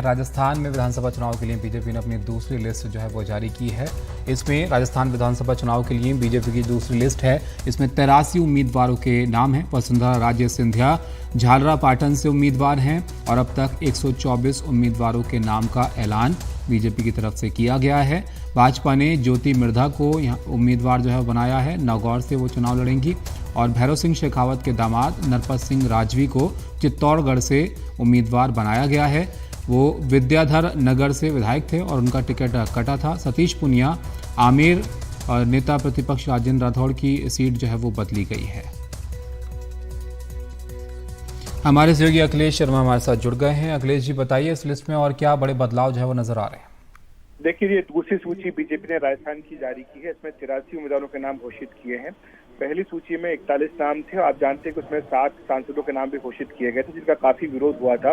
राजस्थान में विधानसभा चुनाव के लिए बीजेपी ने अपनी दूसरी लिस्ट जो है वो जारी की है। इसमें राजस्थान विधानसभा चुनाव के लिए बीजेपी की दूसरी लिस्ट है। इसमें 83 उम्मीदवारों के नाम हैं। वसुंधरा राजे सिंधिया झालरापाटन से उम्मीदवार हैं और अब तक 124 उम्मीदवारों के नाम का ऐलान बीजेपी की तरफ से किया गया है। भाजपा ने ज्योति मिर्धा को यहाँ उम्मीदवार जो है बनाया है। नागौर से वो चुनाव लड़ेंगी और भैरव सिंह शेखावत के दामाद नरपत सिंह राजवी को चित्तौड़गढ़ से उम्मीदवार बनाया गया है। वो विद्याधर नगर से विधायक थे और उनका टिकट कटा था। सतीश पुनिया आमेर और नेता प्रतिपक्ष राजेंद्र राठौड़ की सीट जो है वो बदली गई है। हमारे सहयोगी अखिलेश शर्मा हमारे साथ जुड़ गए हैं। अखिलेश जी, बताइए इस लिस्ट में और क्या बड़े बदलाव जो है वो नजर आ रहे हैं? देखिए, ये दूसरी सूची बीजेपी ने राजस्थान की जारी की है। इसमें 83 उम्मीदवारों के नाम घोषित किए हैं। पहली सूची में 41 नाम थे। आप जानते हैं कि उसमें 7 सांसदों के नाम भी घोषित किए गए थे, जिनका काफी विरोध हुआ था।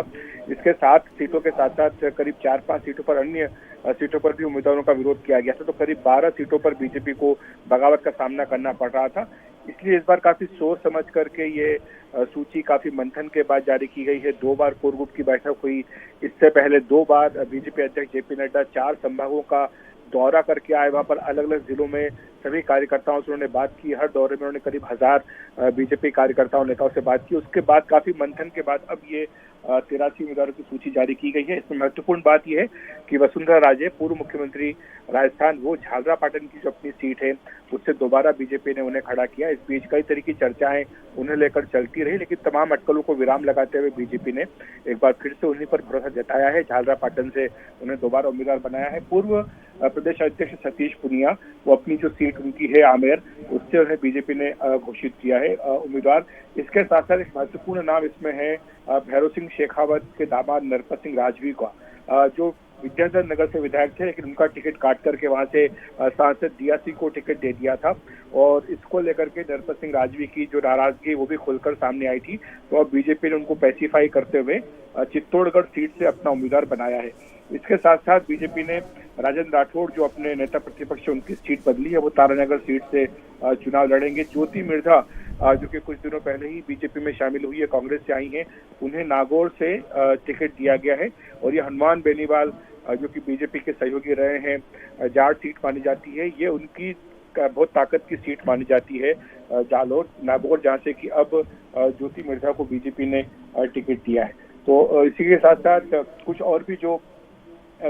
इसके 7 सीटों के साथ साथ करीब 4-5 सीटों पर अन्य सीटों पर भी उम्मीदवारों का विरोध किया गया था। तो करीब 12 सीटों पर बीजेपी को बगावत का सामना करना पड़ रहा था। इसलिए इस बार काफी सोच समझ करके ये सूची काफी मंथन के बाद जारी की गई है। 2 बार कोर ग्रुप की बैठक हुई। इससे पहले 2 बार बीजेपी अध्यक्ष जेपी नड्डा 4 संभागों का दौरा करके आए। वहां पर अलग अलग जिलों में सभी कार्यकर्ताओं से उन्होंने बात की। हर दौरे में उन्होंने करीब 1000 बीजेपी कार्यकर्ताओं नेताओं से बात की। उसके बाद काफी मंथन के बाद अब ये 83 उम्मीदवारों की सूची जारी की गई है। इसमें महत्वपूर्ण बात यह है कि वसुंधरा राजे, पूर्व मुख्यमंत्री राजस्थान, वो झालरापाटन की जो अपनी सीट है उससे दोबारा बीजेपी ने उन्हें खड़ा किया। इस बीच कई तरह की चर्चाएं उन्हें लेकर चलती रही, लेकिन तमाम अटकलों को विराम लगाते हुए बीजेपी ने एक बार फिर से उन्हीं पर भरोसा जताया है। झालरापाटन से उन्हें दोबारा उम्मीदवार बनाया है। पूर्व प्रदेश अध्यक्ष सतीश पुनिया, वो अपनी जो सीट उनकी है आमेर, उससे उन्हें बीजेपी ने घोषित किया है उम्मीदवार। इसके साथ साथ एक महत्वपूर्ण नाम इसमें है भैरव सिंह शेखावत के दामाद नरपत सिंह राजवी का, जो विद्याधर नगर से विधायक थे, लेकिन उनका टिकट काट करके वहां से सांसद दिया सिंह को टिकट दे दिया था। और इसको लेकर के नरपत सिंह राजवी की जो नाराजगी वो भी खुलकर सामने आई थी। तो अब बीजेपी ने उनको पैसिफाई करते हुए चित्तौड़गढ़ सीट से अपना उम्मीदवार बनाया है। इसके साथ साथ बीजेपी ने राजेंद्र राठौड़, जो अपने नेता प्रतिपक्ष, उनकी सीट बदली है। वो तारानगर सीट से चुनाव लड़ेंगे। ज्योति मिर्धा, जो कि कुछ दिनों पहले ही बीजेपी में शामिल हुई है, कांग्रेस से आई हैं, उन्हें नागौर से टिकट दिया गया है। और ये हनुमान बेनीवाल, जो कि बीजेपी के सहयोगी रहे हैं, जाट सीट मानी जाती है। ये उनकी बहुत ताकत की सीट मानी जाती है, जालोर नागौर, जहाँ से कि अब ज्योति मिर्धा को बीजेपी ने टिकट दिया है। तो इसी के साथ साथ कुछ और भी जो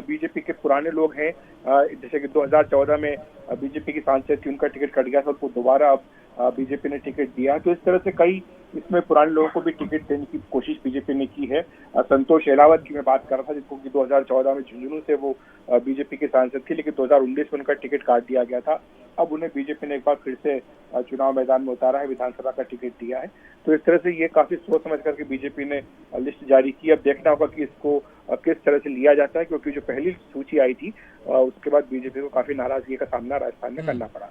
बीजेपी के पुराने लोग हैं, जैसे कि 2014 में बीजेपी की सांसद थी, उनका टिकट कट गया था, उनको दोबारा अब बीजेपी ने टिकट दिया। तो इस तरह से कई इसमें पुराने लोगों को भी टिकट देने की कोशिश बीजेपी ने की है। संतोष अहलावत की मैं बात कर रहा था, जिनको कि 2014 में झुंझुनू से वो बीजेपी के सांसद थी, लेकिन 2019 में उनका टिकट काट दिया गया था। अब उन्हें बीजेपी ने एक बार फिर से चुनाव मैदान में उतारा है, विधानसभा का टिकट दिया है। तो इस तरह से ये काफी सोच समझ करके बीजेपी ने लिस्ट जारी की। अब देखना होगा कि इसको किस तरह से लिया जाता है, क्योंकि जो पहली सूची आई थी उसके बाद बीजेपी को काफी नाराजगी का सामना राजस्थान में करना पड़ा।